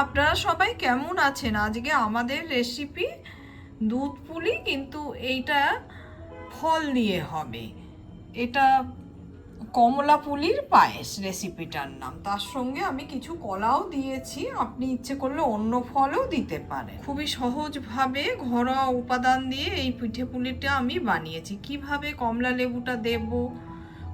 আপনারা সবাই কেমন আছেন? আজকে আমাদের রেসিপি দুধ পুলি, কিন্তু এইটা ফল দিয়ে হবে। এটা কমলা পুলির পায়েস রেসিপিটার নাম। তার সঙ্গে আমি কিছু কলাও দিয়েছি, আপনি ইচ্ছে করলে অন্য ফলও দিতে পারেন। খুবই সহজভাবে ঘরোয়া উপাদান দিয়ে এই পিঠে পুলিটা আমি বানিয়েছি। কিভাবে কমলা লেবুটা দেব,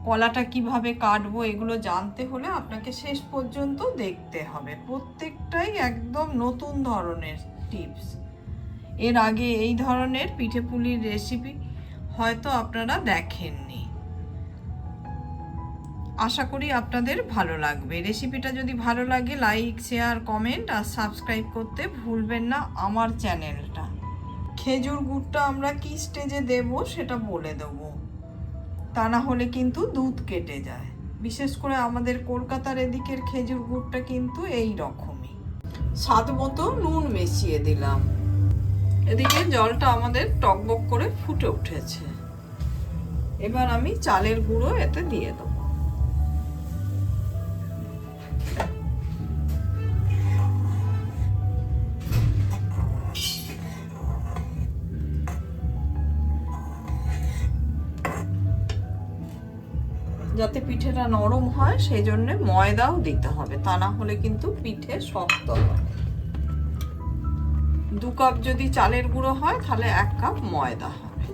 কলাটা কিভাবে কাটবো, এগুলো জানতে হলে আপনাকে শেষ পর্যন্ত দেখতে হবে। প্রত্যেকটাই একদম নতুন ধরনের টিপস। এর আগে এই ধরনের পিঠে পুলির রেসিপি হয়তো আপনারা দেখেননি। আশা করি আপনাদের ভালো লাগবে। রেসিপিটা যদি ভালো লাগে লাইক, শেয়ার, কমেন্ট আর সাবস্ক্রাইব করতে ভুলবেন না আমার চ্যানেলটা। খেজুর গুড়টা আমরা কি স্টেজে দেব সেটা বলে দেবো, তা না হলে কিন্তু দুধ কেটে যায়। বিশেষ করে আমাদের কলকাতার এদিকের খেজুর গুড়টা কিন্তু এই রকমই। স্বাদ মতো নুন মিশিয়ে দিলাম। এদিকে জলটা আমাদের টকবক করে ফুটে উঠেছে। এবার আমি চালের গুঁড়ো এতে দিয়ে দেবো। যাতে পিঠেটা নরম হয় সেই জন্য ময়দাও দিতে হবে, তা না হলে কিন্তু পিঠে শক্ত হয়। 2 কাপ যদি চালের গুঁড়ো হয় তাহলে 1 কাপ ময়দা হবে।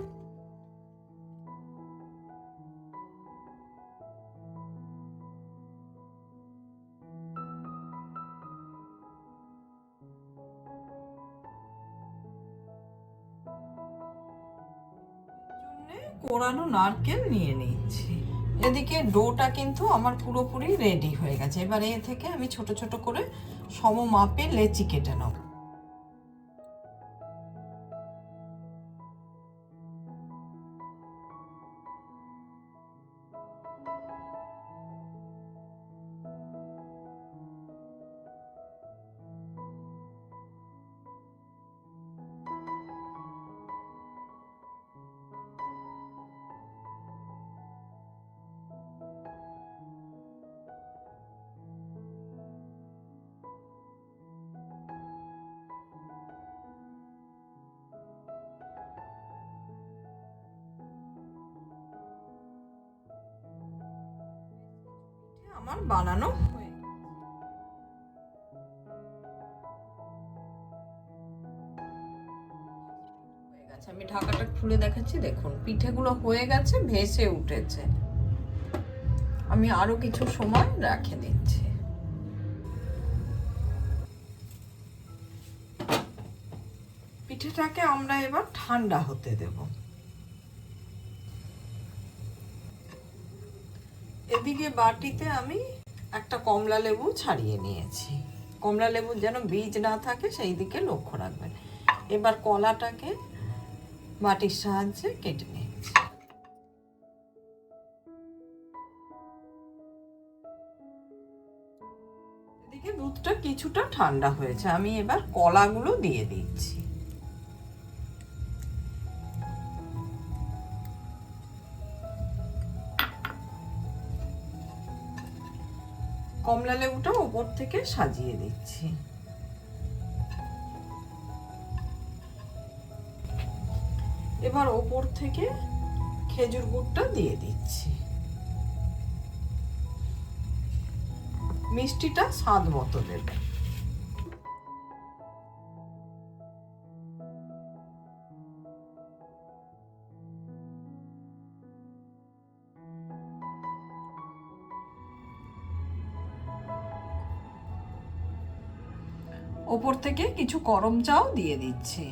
কোরানো নারকেল নিয়ে নিচ্ছি। এদিকে ডোটা কিন্তু আমার পুরোপুরি রেডি হয়ে গেছে। এবার এ থেকে আমি ছোট ছোট করে সম মাপে লেচি কেটে নেব। আমার বানানো হয়ে গেছে। আমি ঢাকাটা খুলে দেখাচ্ছি, দেখুন পিঠেগুলো হয়ে গেছে, ভেসে উঠেছে। আমি আরো কিছু সময় রেখে দিচ্ছি। পিঠেটাকে আমরা এবার ঠান্ডা হতে দেব। এদিকে বাটিতে আমি একটা কমলা লেবু ছাড়িয়ে নিয়েছি। কমলা লেবুর যেন বীজ না থাকে সেই দিকে লক্ষ্য রাখবেন। এবার কলাটাকে বাটির সাহায্যে কেটে নিচ্ছি। এদিকে দুধটা কিছুটা ঠান্ডা হয়েছে, আমি এবার কলাগুলো দিয়ে দিচ্ছি। কমলা লেবুটা উপর থেকে সাজিয়ে দিচ্ছি। এবার উপর থেকে খেজুর গুড়টা দিয়ে দিচ্ছি। মিষ্টিটা স্বাদ মতো দেবে। ওপর থেকে কিছু গরম চাও দিয়ে দিচ্ছি।